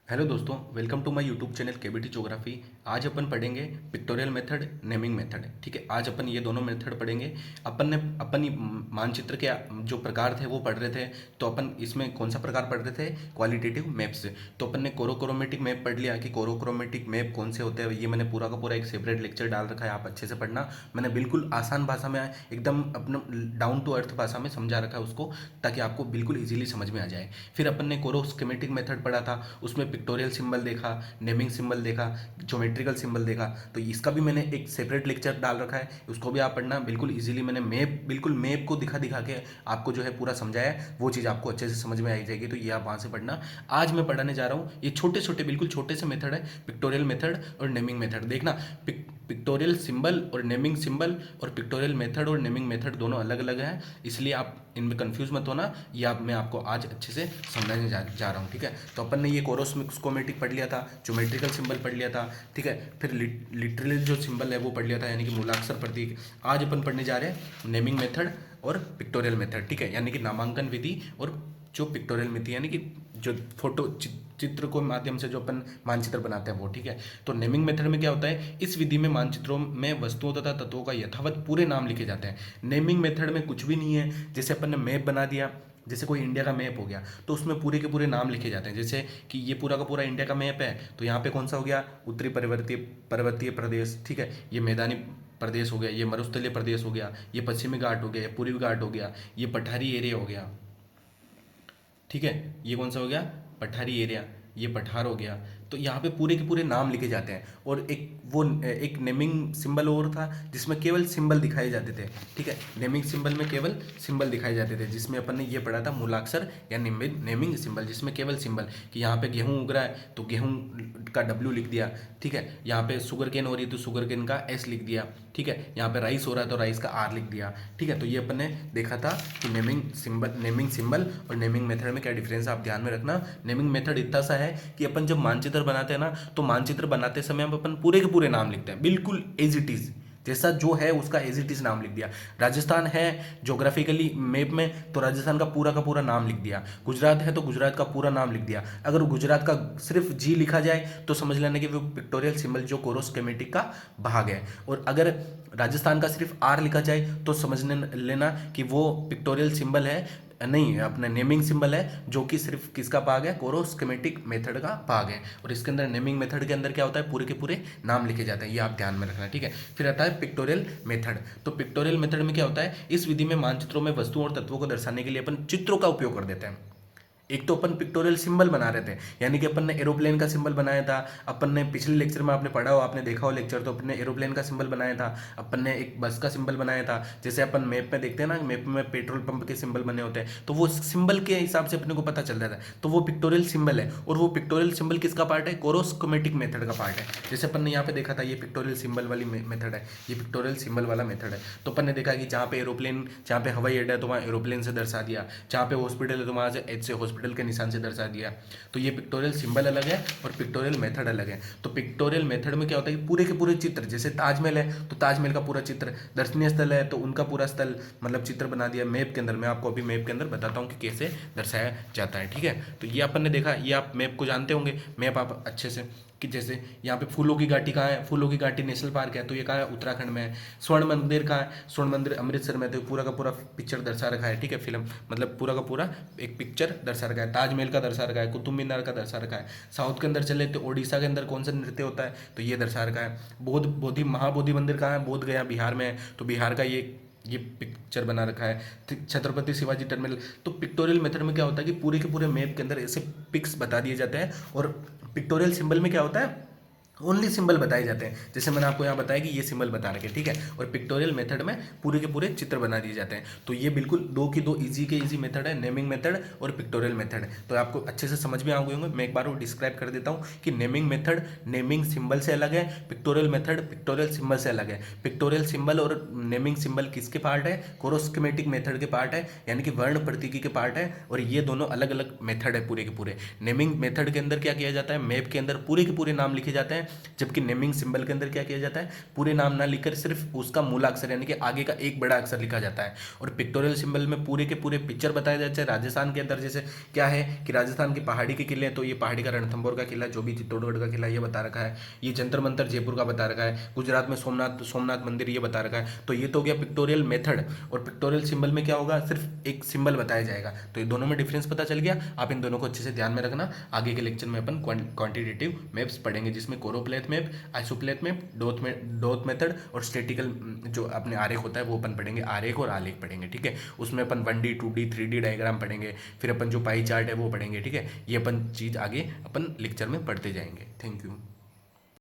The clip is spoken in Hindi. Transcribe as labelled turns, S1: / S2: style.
S1: हेलो दोस्तों, welcome to my YouTube channel KBT geography. आज अपन पढ़ेंगे पिक्टोरियल मेथड, नेमिंग मेथड। ठीक है, आज अपन ये दोनों मेथड पढ़ेंगे। अपन ने मानचित्र के जो प्रकार थे वो पढ़ रहे थे। तो अपन इसमें कौन सा प्रकार पढ़ रहे थे? Qualitative maps. तो अपन ने कोरोक्रोमेटिक मैप पढ़ लिया कि कोरोक्रोमेटिक मैप कौन से होते हैं। ये मैंने पूरा का पूरा एक सेपरेट लेक्चर डाल रखा है, आप अच्छे से पढ़ना। मैंने बिल्कुल आसान भाषा में, एकदम अपने डाउन टू अर्थ भाषा में समझा रखा है उसको, ताकि आपको बिल्कुल ईजिली समझ में आ जाए। फिर अपन ने कोरोस्केमेटिक मेथड पढ़ा था, उसमें पिक्टोरियल सिंबल देखा, नेमिंग सिंबल देखा, ज्योमेट्रिकल सिंबल देखा। तो इसका भी मैंने एक सेपरेट लेक्चर डाल रखा है, उसको भी आप पढ़ना बिल्कुल इजीली। मैंने मैप, बिल्कुल मैप को दिखा दिखा के आपको जो है पूरा समझाया है, वो चीज़ आपको अच्छे से समझ में आई जाएगी। तो ये आप वहाँ से पढ़ना। आज मैं पढ़ाने जा रहा हूँ ये छोटे छोटे, बिल्कुल छोटे से मेथड है, पिक्टोरियल मेथड और नेमिंग मेथड। देखना, पिक्टोरियल सिंबल और नेमिंग सिंबल और पिक्टोरियल मेथड और नेमिंग मेथड दोनों अलग अलग हैं, इसलिए आप इनमें कंफ्यूज मत होना। ये मैं आपको आज अच्छे से समझाने जा रहा हूँ। ठीक है, तो अपन ने ये कोरोस्कोमेटिक पढ़ लिया था, ज्योमेट्रिकल सिंबल पढ़ लिया था। ठीक है, फिर लिटरल जो सिंबल है वो पढ़ लिया था, यानी कि मूलाक्षर प्रतीक। आज अपन पढ़ने जा रहे हैं नेमिंग मेथड और पिक्टोरियल मेथड। ठीक है, यानी कि नामांकन विधि और जो पिक्टोरियल विधि, यानी कि जो फोटो चित्र को माध्यम से जो अपन मानचित्र बनाते हैं वो। ठीक है, तो नेमिंग मेथड में क्या होता है? इस विधि में मानचित्रों में वस्तुओं तथा तत्वों का यथावत पूरे नाम लिखे जाते हैं। नेमिंग मेथड में कुछ भी नहीं है। जैसे अपन ने मैप बना दिया, जैसे कोई इंडिया का मैप हो गया, तो उसमें पूरे के पूरे नाम लिखे जाते हैं। जैसे कि ये पूरा का पूरा इंडिया का मैप है, तो यहाँ पे कौन सा हो गया? उत्तरी पर्वतीय प्रदेश। ठीक है, ये मैदानी प्रदेश हो गया, ये मरुस्थलीय प्रदेश हो गया, ये पश्चिमी घाट हो गया, ये पूर्वी घाट हो गया, ये पठारी एरिया हो गया। ठीक है, ये कौन सा हो गया? पठारी एरिया, ये पठार हो गया। तो यहाँ पे पूरे के पूरे नाम लिखे जाते हैं। और एक नेमिंग सिंबल और था, जिसमें केवल सिंबल दिखाए जाते थे। ठीक है, नेमिंग सिंबल में केवल सिंबल दिखाए जाते थे, जिसमें अपन ने ये पढ़ा था मूलाक्षर या नेमिंग सिंबल, जिसमें केवल सिंबल कि यहाँ पे गेहूँ उग रहा है तो गेहूँ का डब्ल्यू लिख दिया। ठीक है, यहाँ पे शुगर केन हो रही है तो शुगर केन का एस लिख दिया। ठीक है, यहाँ पे राइस हो रहा है तो राइस का आर लिख दिया। ठीक है, तो ये अपन ने देखा था कि नेमिंग सिंबल और नेमिंग मेथड में क्या डिफरेंस है, आप ध्यान में रखना। नेमिंग मेथड इतना सा है कि अपन जब मानचित्र बनाते हैं ना, तो मानचित्र बनाते समय हम अपन पूरे के पूरे नाम लिखते हैं, बिल्कुल एज इट इज, जैसा जो है उसका एज इट इज नाम लिख दिया। राजस्थान है ज्योग्राफिकली मैप में, तो राजस्थान का पूरा नाम लिख दिया। गुजरात है तो गुजरात का पूरा नाम लिख दिया। अगर गुजरात का सिर्फ जी लिखा जाए तो समझ लेना कि वो पिक्टोरियल सिंबल जो कोरोस्केमेटिक का भाग है। और अगर राजस्थान का सिर्फ आर लिखा जाए तो समझने लेना कि वो पिक्टोरियल सिंबल है, नहीं, अपना नेमिंग सिंबल है, जो कि सिर्फ किसका भाग है? कोरोस्केमेटिक मेथड का भाग है। और इसके अंदर नेमिंग मेथड के अंदर क्या होता है? पूरे के पूरे नाम लिखे जाते हैं, ये आप ध्यान में रखना। ठीक है, फिर आता है पिक्टोरियल मेथड। तो पिक्टोरियल मेथड में क्या होता है? इस विधि में मानचित्रों में वस्तुओं और तत्वों को दर्शाने के लिए अपन चित्रों का उपयोग कर देते हैं। एक तो अपन पिक्टोरियल सिंबल बना रहे थे, यानी कि अपन ने एरोप्लेन का सिंबल बनाया था। अपन ने पिछले लेक्चर में, आपने पढ़ा हो, आपने देखा हो लेक्चर, तो अपन ने एरोप्लेन का सिंबल बनाया था। अपन ने एक बस का सिंबल बनाया था। जैसे अपन मैप में देखते हैं ना, मैप में पेट्रोल पंप के सिंबल बने होते हैं, तो वो सिंबल के हिसाब से अपने को पता चल जाता है। तो वो पिक्टोरियल सिंबल है। और वो पिक्टोरियल सिंबल किसका पार्ट है? कोरोस्कोमेटिक मेथड का पार्ट है। जैसे अपन ने यहाँ पे देखा था, ये पिक्टोरियल सिंबल वाली मेथड है, ये पिक्टोरियल सिंबल वाला मेथड है। तो अपन ने देखा कि जहाँ पे एरोप्लेन, जहाँ पे हवाई अड्डा है तो वहाँ एरोप्लेन से दर्शा दिया, जहाँ पे हॉस्पिटल है तो वहाँ से एच से हॉस्पिटल के निशान से दर्शा दिया। तो ये पिक्टोरियल सिंबल अलग है और पिक्टोरियल मेथड अलग है। तो पिक्टोरियल मेथड में क्या होता है कि पूरे के पूरे चित्र, जैसे ताजमहल है तो ताजमहल का पूरा चित्र, दर्शनीय स्थल है तो उनका पूरा स्थल, मतलब चित्र बना दिया मैप के अंदर। मैं आपको अभी मैप के अंदर बताता हूँ कि कैसे दर्शाया जाता है। ठीक है, तो ये अपन ने देखा, ये आप मैप को जानते होंगे, मैप आप अच्छे से, कि जैसे यहाँ पे फूलों की घाटी कहाँ है? फूलों की घाटी नेशनल पार्क है, तो ये कहाँ है? उत्तराखंड में है। स्वर्ण मंदिर कहाँ है? स्वर्ण मंदिर अमृतसर में। तो पूरा का पूरा पिक्चर दर्शा रखा है। ठीक है, फिल्म मतलब पूरा का पूरा एक पिक्चर दर्शा रखा है। ताजमहल का दर्शा रखा है, कुतुब मीनार का दर्शा रखा है। साउथ के अंदर चले तो उड़ीसा के अंदर कौन सा नृत्य होता है? तो ये दर्शा रखा है। महाबोधि मंदिर कहाँ है? बोध गया बिहार में है, तो बिहार का ये पिक्चर बना रखा है। छत्रपति शिवाजी टर्मिनल। तो पिक्टोरियल मेथड में क्या होता है कि पूरे के पूरे मैप के अंदर ऐसे पिक्स बता दिए जाते हैं। और पिक्टोरियल सिंबल में क्या होता है? ओनली सिंबल बताए जाते हैं। जैसे मैंने आपको यहाँ बताया कि ये सिंबल बता रखे, ठीक है। और पिक्टोरियल मेथड में पूरे के पूरे चित्र बना दिए जाते हैं। तो ये बिल्कुल दो की दो इजी के इजी मेथड है, नेमिंग मेथड और पिक्टोरियल मेथड। तो आपको अच्छे से समझ में आ गए होंगे। मैं एक बार वो डिस्क्राइब कर देता हूँ कि नेमिंग मेथड नेमिंग सिंबल से अलग है, पिक्टोरियल मेथड पिक्टोरियल सिंबल से अलग है। पिक्टोरियल सिंबल और नेमिंग सिंबल किसके पार्ट है? कोरोस्केमेटिक मेथड के पार्ट है, यानी कि वर्ण प्रतीकी के पार्ट है। और ये दोनों अलग अलग मेथड है पूरे के पूरे। नेमिंग मेथड के अंदर क्या किया जाता है? मैप के अंदर पूरे के पूरे नाम लिखे जाते हैं। है, जबकि नेमिंग सिंबल के अंदर क्या किया जाता है, पूरे नाम ना लिखकर सिर्फ उसका मूलाक्षर यानी कि आगे का एक बड़ा अक्षर लिखा जाता है। और पिक्टोरियल सिंबल में पूरे के पूरे पिक्चर बताए जाते हैं। राजस्थान के अंदर जैसे क्या है कि राजस्थान की पहाड़ी के किले हैं, तो ये पहाड़ी का रणथंभौर का किला, जो भी चित्तौड़गढ़ का किला, ये बता रखा है। ये जंतर मंतर जयपुर का बता रखा है। गुजरात में सोमनाथ सोमनाथ मंदिर, ये बता रखा है। तो ये तो हो गया पिक्टोरियल मेथड। और पिक्टोरियल सिंबल में क्या होगा, सिर्फ एक सिंबल बताया जाएगा। तो ये दोनों में डिफरेंस पता चल गया। आप इन दोनों को अच्छे से ध्यान में रखना। आगे के लेक्चर में अपन क्वांटिटेटिव मैप्स पढ़ेंगे, जिसमें कोरोप्लेथ मैप, आइसोप्लेथ मैप, डोथ मेथड और स्टेटिकल जो अपने आरेख होता है वो अपन पढ़ेंगे। आरेख और आलेख पढ़ेंगे, ठीक है। उसमें अपन 1D 2D 3D डायग्राम पढ़ेंगे। फिर अपन जो पाई चार्ट है वो पढ़ेंगे, ठीक है। ये अपन चीज़ आगे अपन लेक्चर में पढ़ते जाएंगे। Thank you.